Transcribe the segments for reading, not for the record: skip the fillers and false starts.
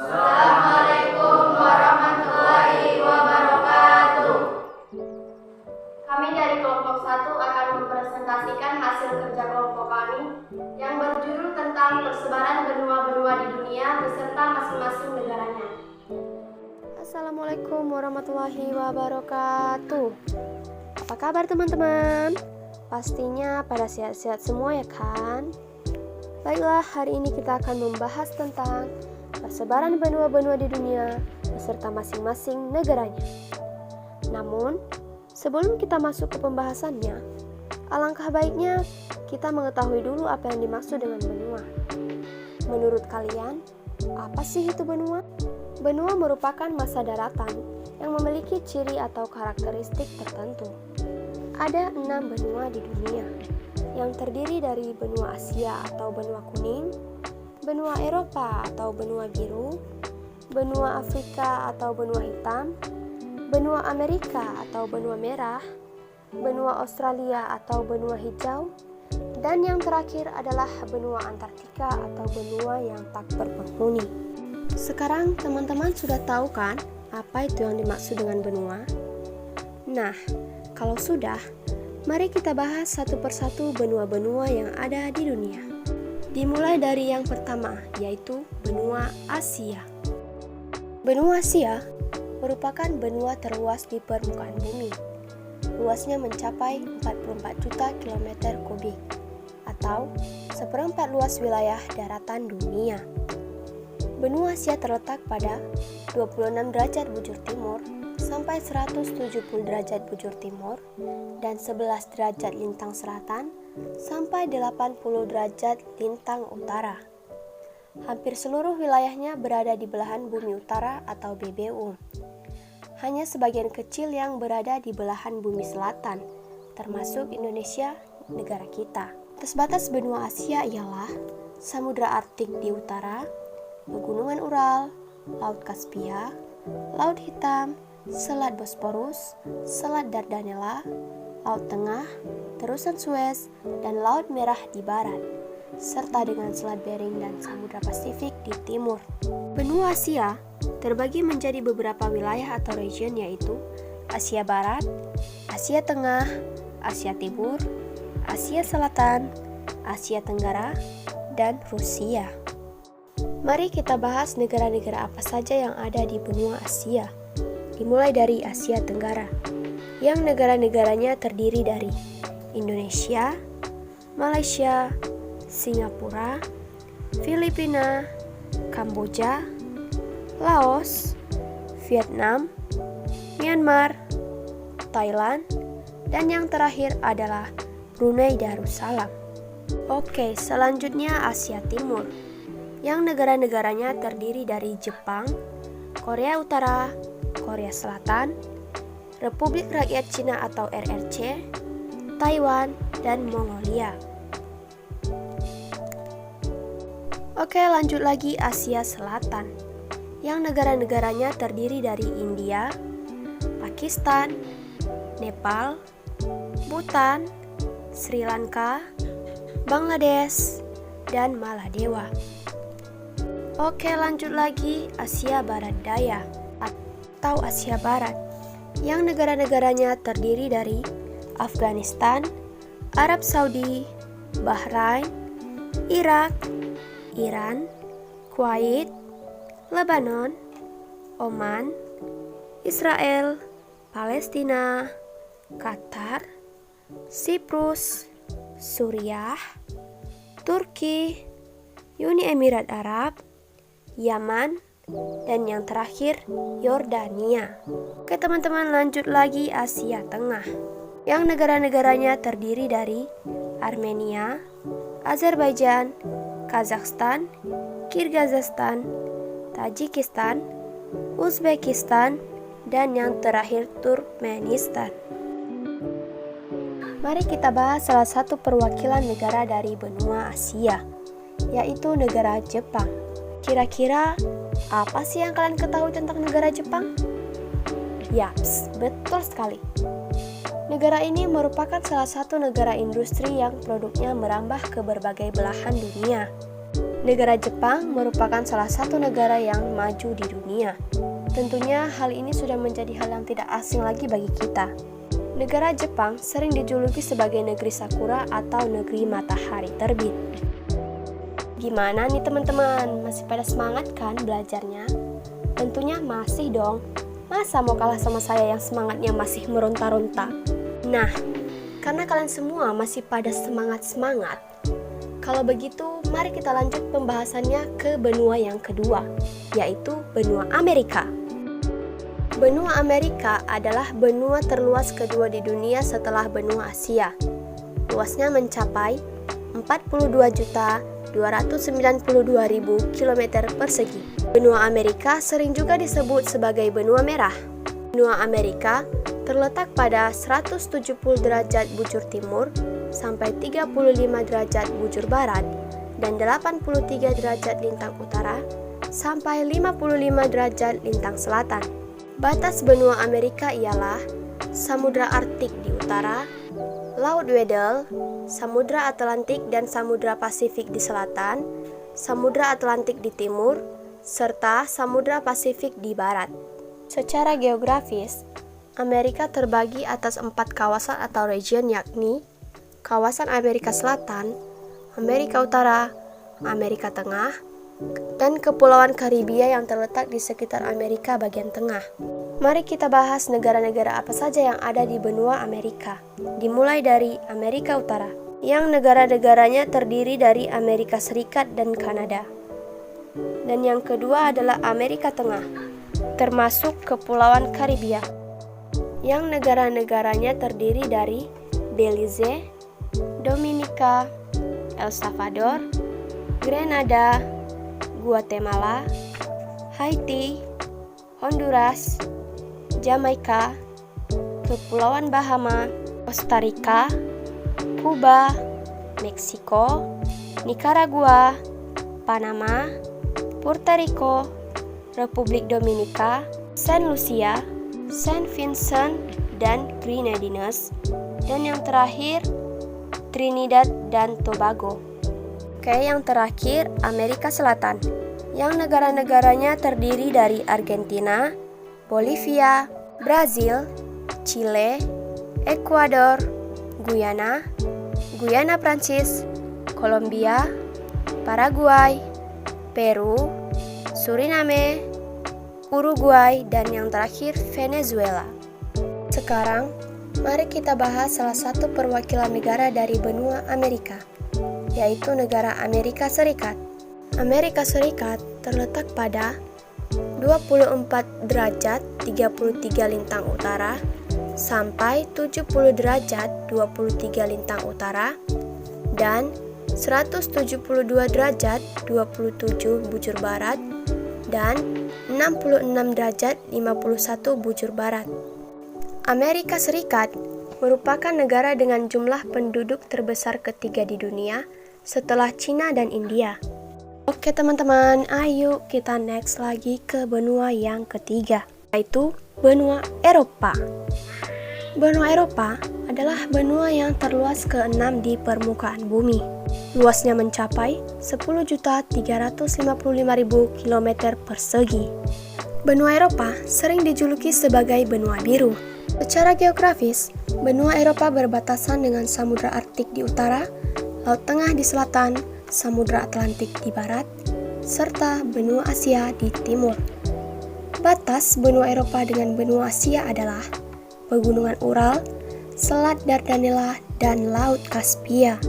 Assalamualaikum warahmatullahi wabarakatuh. Kami dari kelompok 1 akan mempresentasikan hasil kerja kelompok kami yang berjudul tentang persebaran benua-benua di dunia beserta masing-masing negaranya. Assalamualaikum warahmatullahi wabarakatuh. Apa kabar teman-teman? Pastinya pada sehat-sehat semua ya kan? Baiklah, hari ini kita akan membahas tentang persebaran benua-benua di dunia beserta masing-masing negaranya. Namun, sebelum kita masuk ke pembahasannya, alangkah baiknya kita mengetahui dulu apa yang dimaksud dengan benua. Menurut kalian, apa sih itu benua? Benua merupakan massa daratan yang memiliki ciri atau karakteristik tertentu. Ada 6 benua di dunia, yang terdiri dari benua Asia atau benua kuning, benua Eropa atau benua biru, benua Afrika atau benua hitam, benua Amerika atau benua merah, benua Australia atau benua hijau, dan yang terakhir adalah benua Antartika atau benua yang tak berpenghuni. Sekarang teman-teman sudah tahu kan apa itu yang dimaksud dengan benua? Nah, kalau sudah, mari kita bahas satu persatu benua-benua yang ada di dunia. Dimulai dari yang pertama, yaitu benua Asia. Benua Asia merupakan benua terluas di permukaan bumi. Luasnya mencapai 44 juta kilometer kubik, atau seperempat luas wilayah daratan dunia. Benua Asia terletak pada 26 derajat bujur timur sampai 170 derajat bujur timur dan 11 derajat lintang selatan sampai 80 derajat lintang utara. Hampir seluruh wilayahnya berada di belahan bumi utara atau BBU. Hanya sebagian kecil yang berada di belahan bumi selatan, termasuk Indonesia, negara kita. Batas benua Asia ialah Samudra Arktik di utara, Pegunungan Ural, Laut Kaspia, Laut Hitam, Selat Bosporus, Selat Dardanella, Laut Tengah, Terusan Suez, dan Laut Merah di barat, serta dengan Selat Bering dan Samudra Pasifik di timur. Benua Asia terbagi menjadi beberapa wilayah atau region, yaitu Asia Barat, Asia Tengah, Asia Timur, Asia Selatan, Asia Tenggara, dan Rusia. Mari kita bahas negara-negara apa saja yang ada di benua Asia. Dimulai dari Asia Tenggara, yang negara-negaranya terdiri dari Indonesia, Malaysia, Singapura, Filipina, Kamboja, Laos, Vietnam, Myanmar, Thailand, dan yang terakhir adalah Brunei Darussalam. Oke, selanjutnya Asia Timur, yang negara-negaranya terdiri dari Jepang, Korea Utara, Korea Selatan, Republik Rakyat Cina atau RRC, Taiwan, dan Mongolia. Oke, lanjut lagi Asia Selatan, yang negara-negaranya terdiri dari India, Pakistan, Nepal, Bhutan, Sri Lanka, Bangladesh, dan Maladewa. Oke, lanjut lagi Asia Barat Daya atau Asia Barat, yang negara-negaranya terdiri dari Afghanistan, Arab Saudi, Bahrain, Irak, Iran, Kuwait, Lebanon, Oman, Israel, Palestina, Qatar, Siprus, Suriah, Turki, Uni Emirat Arab, Yaman, dan yang terakhir Yordania. Oke teman-teman, lanjut lagi Asia Tengah, yang negara-negaranya terdiri dari Armenia, Azerbaijan, Kazakhstan, Kirgizistan, Tajikistan, Uzbekistan, dan yang terakhir Turkmenistan. Mari kita bahas salah satu perwakilan negara dari benua Asia, yaitu negara Jepang. Kira-kira apa sih yang kalian ketahui tentang negara Jepang? Yaps, betul sekali. Negara ini merupakan salah satu negara industri yang produknya merambah ke berbagai belahan dunia. Negara Jepang merupakan salah satu negara yang maju di dunia. Tentunya hal ini sudah menjadi hal yang tidak asing lagi bagi kita. Negara Jepang sering dijuluki sebagai negeri sakura atau negeri matahari terbit. Gimana nih teman-teman, masih pada semangat kan belajarnya? Tentunya masih dong. Masa mau kalah sama saya yang semangatnya masih meronta-ronta? Nah, karena kalian semua masih pada semangat-semangat, kalau begitu, mari kita lanjut pembahasannya ke benua yang kedua, yaitu benua Amerika. Benua Amerika adalah benua terluas kedua di dunia setelah benua Asia. Luasnya mencapai 42.292.000 km persegi. Benua Amerika sering juga disebut sebagai benua merah. Benua Amerika terletak pada 170 derajat bujur timur sampai 35 derajat bujur barat dan 83 derajat lintang utara sampai 55 derajat lintang selatan. Batas benua Amerika ialah Samudra Arktik di utara, Laut Weddell, Samudra Atlantik dan Samudra Pasifik di selatan, Samudra Atlantik di timur, serta Samudra Pasifik di barat. Secara geografis, Amerika terbagi atas 4 kawasan atau region, yakni kawasan Amerika Selatan, Amerika Utara, Amerika Tengah, dan Kepulauan Karibia yang terletak di sekitar Amerika bagian tengah. Mari kita bahas negara-negara apa saja yang ada di benua Amerika. Dimulai dari Amerika Utara, yang negara-negaranya terdiri dari Amerika Serikat dan Kanada. Dan yang kedua adalah Amerika Tengah, termasuk Kepulauan Karibia, yang negara-negaranya terdiri dari Belize, Dominika, El Salvador, Grenada, Guatemala, Haiti, Honduras, Jamaika, Kepulauan Bahama, Costa Rica, Kuba, Meksiko, Nicaragua, Panama, Puerto Rico, Republik Dominika, Saint Lucia, Saint Vincent dan Grenadines, dan yang terakhir Trinidad dan Tobago. Oke, yang terakhir Amerika Selatan, yang negara-negaranya terdiri dari Argentina, Bolivia, Brazil, Chile, Ekuador, Guyana, Guyana Prancis, Kolombia, Paraguay, Peru, Suriname, Uruguay, dan yang terakhir Venezuela. Sekarang, mari kita bahas salah satu perwakilan negara dari benua Amerika, yaitu negara Amerika Serikat. Amerika Serikat terletak pada 24 derajat 33 lintang utara sampai 70 derajat 23 lintang utara dan 172 derajat 27 bujur barat dan 66 derajat 51 bujur barat. Amerika Serikat merupakan negara dengan jumlah penduduk terbesar ketiga di dunia setelah Cina dan India. Oke teman-teman, ayo kita next lagi ke benua yang ketiga, yaitu benua Eropa. Benua Eropa adalah benua yang terluas ke-6 di permukaan bumi. Luasnya mencapai 10.355.000 km persegi. Benua Eropa sering dijuluki sebagai benua biru. Secara geografis, benua Eropa berbatasan dengan Samudra Arktik di utara, Laut Tengah di selatan, Samudra Atlantik di barat, serta benua Asia di timur. Batas benua Eropa dengan benua Asia adalah Pegunungan Ural, Selat Dardanella, dan Laut Kaspia.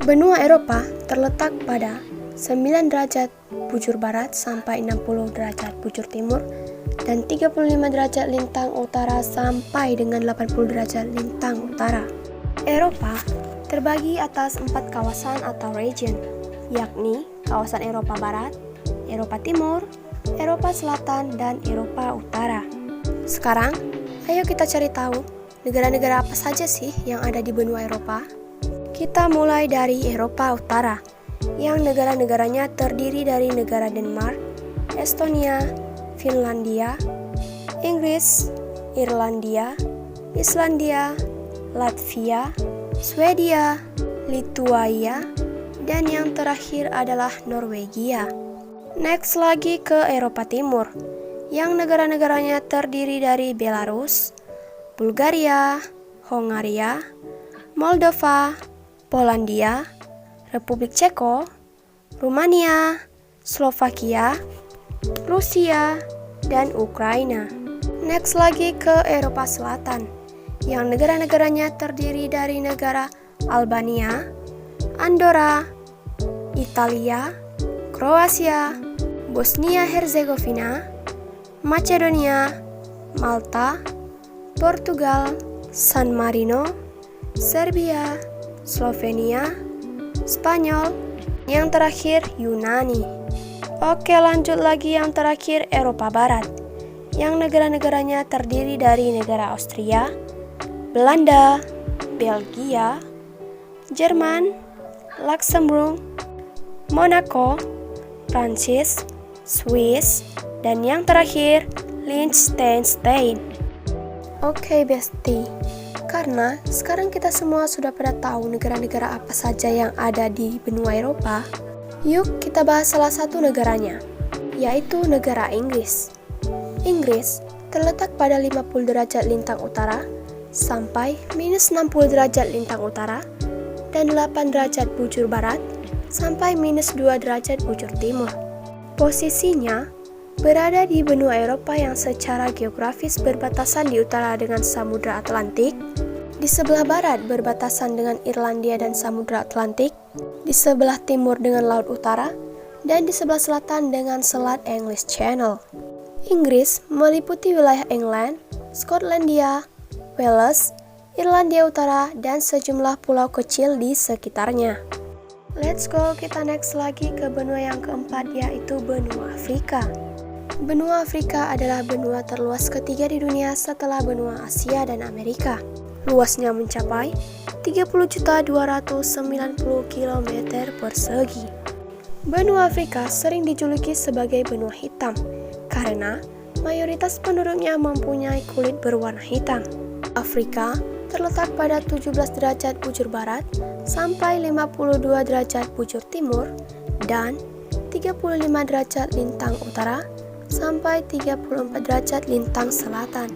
Benua Eropa terletak pada 9 derajat bujur barat sampai 60 derajat bujur timur dan 35 derajat lintang utara sampai dengan 80 derajat lintang utara. Eropa terbagi atas 4 kawasan atau region, yakni kawasan Eropa Barat, Eropa Timur, Eropa Selatan, dan Eropa Utara. Sekarang, ayo kita cari tahu negara-negara apa saja sih yang ada di benua Eropa. Kita mulai dari Eropa Utara, yang negara-negaranya terdiri dari negara Denmark, Estonia, Finlandia, Inggris, Irlandia, Islandia, Latvia, Swedia, Lituania, dan yang terakhir adalah Norwegia. Next lagi ke Eropa Timur, yang negara-negaranya terdiri dari Belarus, Bulgaria, Hongaria, Moldova, Polandia, Republik Ceko, Rumania, Slovakia, Rusia, dan Ukraina. Next lagi ke Eropa Selatan, yang negara-negaranya terdiri dari negara Albania, Andorra, Italia, Kroasia, Bosnia-Herzegovina, Macedonia, Malta, Portugal, San Marino, Serbia, Slovenia, Spanyol, yang terakhir Yunani. Oke, lanjut lagi yang terakhir Eropa Barat, yang negara-negaranya terdiri dari negara Austria, Belanda, Belgia, Jerman, Luxembourg, Monaco, Prancis, Swiss, dan yang terakhir Liechtenstein. Oke, Besti, karena sekarang kita semua sudah pada tahu negara-negara apa saja yang ada di benua Eropa, yuk kita bahas salah satu negaranya, yaitu negara Inggris. Inggris terletak pada 50 derajat lintang utara sampai minus 60 derajat lintang utara dan 8 derajat bujur barat sampai minus 2 derajat bujur timur. Posisinya berada di benua Eropa yang secara geografis berbatasan di utara dengan Samudra Atlantik, di sebelah barat berbatasan dengan Irlandia dan Samudra Atlantik, di sebelah timur dengan Laut Utara, dan di sebelah selatan dengan Selat English Channel. Inggris meliputi wilayah England, Skotlandia, Wales, Irlandia Utara, dan sejumlah pulau kecil di sekitarnya. Let's go, kita next lagi ke benua yang keempat, yaitu benua Afrika. Benua Afrika adalah benua terluas ketiga di dunia setelah benua Asia dan Amerika. Luasnya mencapai 30.290 km persegi. Benua Afrika sering dijuluki sebagai benua hitam karena mayoritas penduduknya mempunyai kulit berwarna hitam. Afrika terletak pada 17 derajat bujur barat sampai 52 derajat bujur timur dan 35 derajat lintang utara sampai 34 derajat lintang selatan.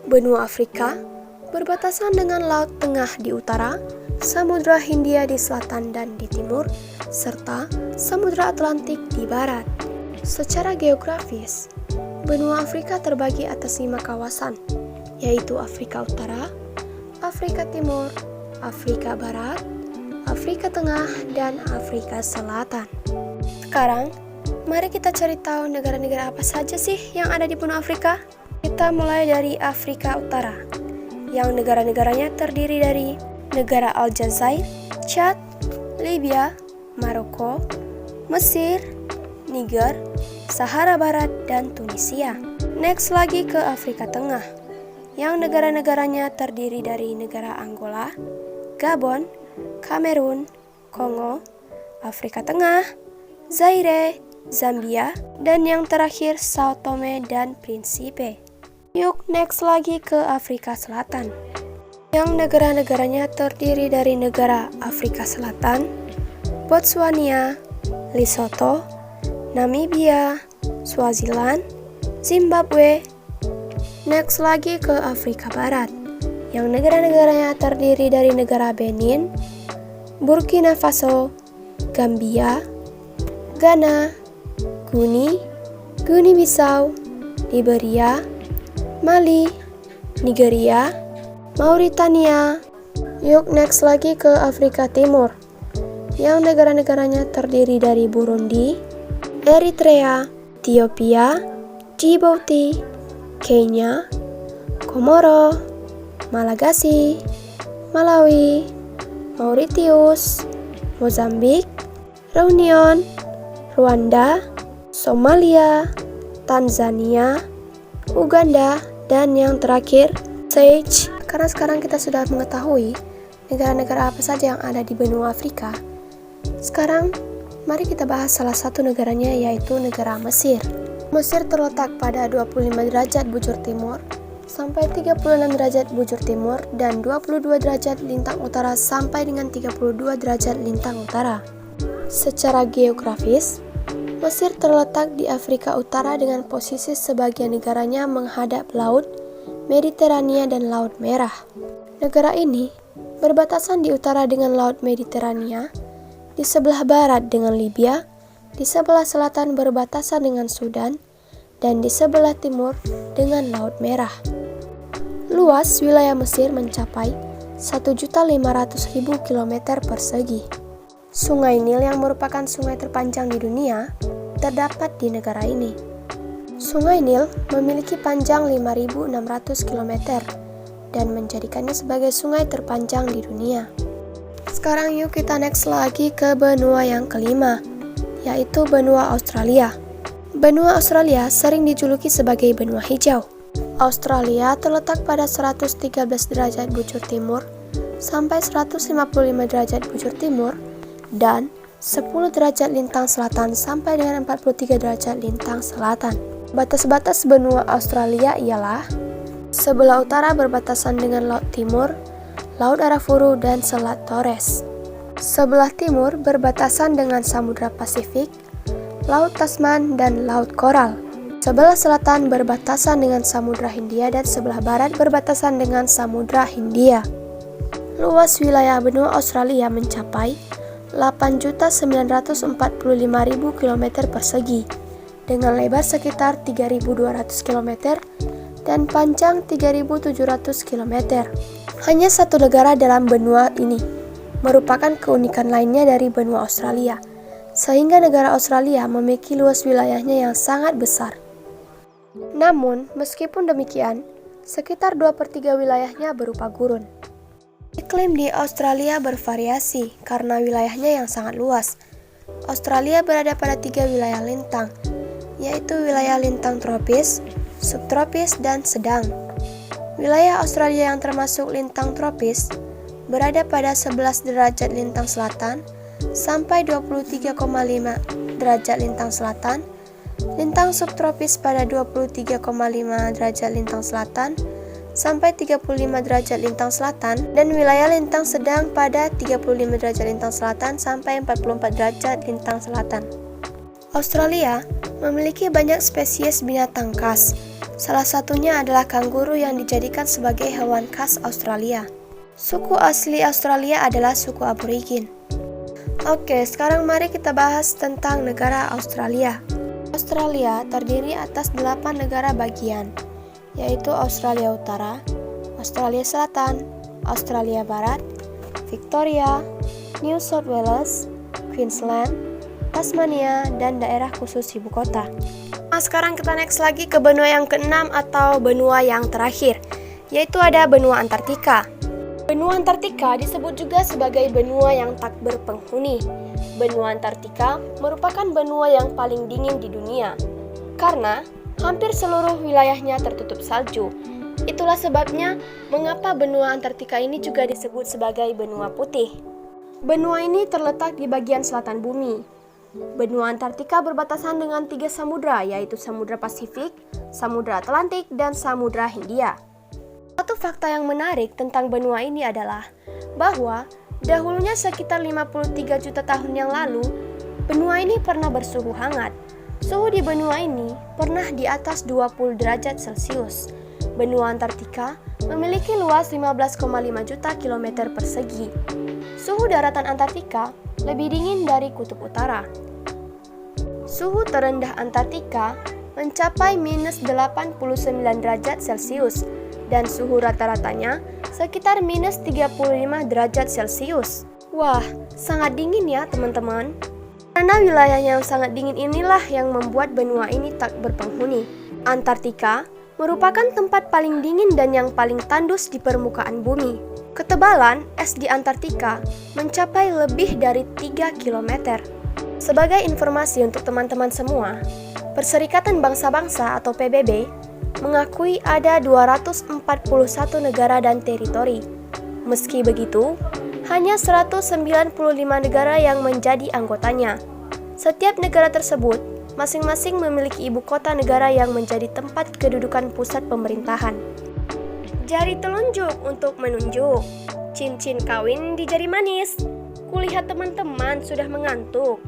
Benua Afrika berbatasan dengan Laut Tengah di utara, Samudra Hindia di selatan dan di timur, serta Samudra Atlantik di barat. Secara geografis, benua Afrika terbagi atas 5 kawasan, yaitu Afrika Utara, Afrika Timur, Afrika Barat, Afrika Tengah, dan Afrika Selatan. Sekarang, mari kita cari tahu negara-negara apa saja sih yang ada di benua Afrika. Kita mulai dari Afrika Utara, yang negara-negaranya terdiri dari negara Aljazair, Chad, Libya, Maroko, Mesir, Niger, Sahara Barat, dan Tunisia. Next lagi ke Afrika Tengah, yang negara-negaranya terdiri dari negara Angola, Gabon, Kamerun, Kongo, Afrika Tengah, Zaire, Zambia, dan yang terakhir Sao Tome dan Principe. Yuk next lagi ke Afrika Selatan, yang negara-negaranya terdiri dari negara Afrika Selatan, Botswana, Lesotho, Namibia, Swaziland, Zimbabwe. Next lagi ke Afrika Barat, yang negara-negaranya terdiri dari negara Benin, Burkina Faso, Gambia, Ghana, Guinea-Bissau, Liberia, Mali, Nigeria, Mauritania. Yuk next lagi ke Afrika Timur, yang negara-negaranya terdiri dari Burundi, Eritrea, Ethiopia, Djibouti, Kenya, Komoro, Malagasy, Malawi, Mauritius, Mozambik, Reunion, Rwanda, Somalia, Tanzania, Uganda, dan yang terakhir Seychelles. Karena sekarang kita sudah mengetahui negara-negara apa saja yang ada di benua Afrika, sekarang mari kita bahas salah satu negaranya, yaitu negara Mesir. Mesir terletak pada 25 derajat bujur timur sampai 36 derajat bujur timur dan 22 derajat lintang utara sampai dengan 32 derajat lintang utara. Secara geografis, Mesir terletak di Afrika Utara dengan posisi sebagian negaranya menghadap Laut Mediterania dan Laut Merah. Negara ini berbatasan di utara dengan Laut Mediterania, di sebelah barat dengan Libya, di sebelah selatan berbatasan dengan Sudan, dan di sebelah timur dengan Laut Merah. Luas wilayah Mesir mencapai 1.500.000 km persegi. Sungai Nil yang merupakan sungai terpanjang di dunia terdapat di negara ini. Sungai Nil memiliki panjang 5.600 km dan menjadikannya sebagai sungai terpanjang di dunia. Sekarang yuk kita next lagi ke benua yang kelima, yaitu benua Australia. Benua Australia sering dijuluki sebagai benua hijau. Australia terletak pada 113 derajat bujur timur sampai 155 derajat bujur timur dan 10 derajat lintang selatan sampai dengan 43 derajat lintang selatan. Batas-batas benua Australia ialah sebelah utara berbatasan dengan Laut Timur, Laut Arafuru, dan Selat Torres. Sebelah timur berbatasan dengan Samudra Pasifik, Laut Tasman, dan Laut Koral. Sebelah selatan berbatasan dengan Samudra Hindia dan sebelah barat berbatasan dengan Samudra Hindia. Luas wilayah benua Australia mencapai 8.945.000 km persegi dengan lebar sekitar 3.200 km dan panjang 3.700 km. Hanya satu negara dalam benua ini merupakan keunikan lainnya dari benua Australia, sehingga negara Australia memiliki luas wilayahnya yang sangat besar. Namun, meskipun demikian, sekitar 2/3 wilayahnya berupa gurun. Iklim di Australia bervariasi karena wilayahnya yang sangat luas. Australia berada pada 3 wilayah lintang, yaitu wilayah lintang tropis, subtropis, dan sedang. Wilayah Australia yang termasuk lintang tropis berada pada 11 derajat lintang selatan sampai 23,5 derajat lintang selatan, lintang subtropis pada 23,5 derajat lintang selatan sampai 35 derajat lintang selatan, dan wilayah lintang sedang pada 35 derajat lintang selatan sampai 44 derajat lintang selatan. Australia memiliki banyak spesies binatang khas. Salah satunya adalah kanguru yang dijadikan sebagai hewan khas Australia. Suku asli Australia adalah suku Aborigin. Oke, sekarang mari kita bahas tentang negara Australia. Australia terdiri atas 8 negara bagian, yaitu Australia Utara, Australia Selatan, Australia Barat, Victoria, New South Wales, Queensland, Tasmania, dan daerah khusus ibu kota. Nah, sekarang kita next lagi ke benua yang keenam atau benua yang terakhir, yaitu ada benua Antartika. Benua Antartika disebut juga sebagai benua yang tak berpenghuni. Benua Antartika merupakan benua yang paling dingin di dunia, karena hampir seluruh wilayahnya tertutup salju. Itulah sebabnya mengapa benua Antartika ini juga disebut sebagai benua putih. Benua ini terletak di bagian selatan bumi. Benua Antartika berbatasan dengan 3 samudra, yaitu Samudra Pasifik, Samudra Atlantik, dan Samudra Hindia. Satu fakta yang menarik tentang benua ini adalah bahwa dahulunya sekitar 53 juta tahun yang lalu, benua ini pernah bersuhu hangat. Suhu di benua ini pernah di atas 20 derajat Celcius. Benua Antartika memiliki luas 15,5 juta kilometer persegi. Suhu daratan Antartika lebih dingin dari kutub utara. Suhu terendah Antartika mencapai minus 89 derajat Celcius dan suhu rata-ratanya sekitar minus 35 derajat Celcius. Wah, sangat dingin ya teman-teman. Karena wilayah yang sangat dingin inilah yang membuat benua ini tak berpenghuni. Antartika merupakan tempat paling dingin dan yang paling tandus di permukaan bumi. Ketebalan es di Antartika mencapai lebih dari 3 km. Sebagai informasi untuk teman-teman semua, Perserikatan Bangsa-Bangsa atau PBB mengakui ada 241 negara dan teritori. Meski begitu, hanya 195 negara yang menjadi anggotanya. Setiap negara tersebut masing-masing memiliki ibu kota negara yang menjadi tempat kedudukan pusat pemerintahan. Jari telunjuk untuk menunjuk, cincin kawin di jari manis. Kulihat teman-teman sudah mengantuk.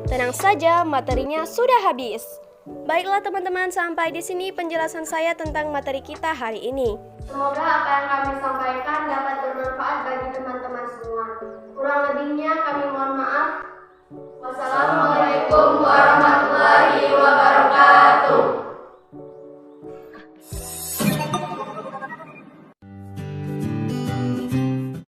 Tenang saja, materinya sudah habis. Baiklah teman-teman, sampai di sini penjelasan saya tentang materi kita hari ini. Semoga apa yang kami sampaikan dapat bermanfaat bagi teman-teman semua. Kurang lebihnya kami mohon maaf. Wassalamualaikum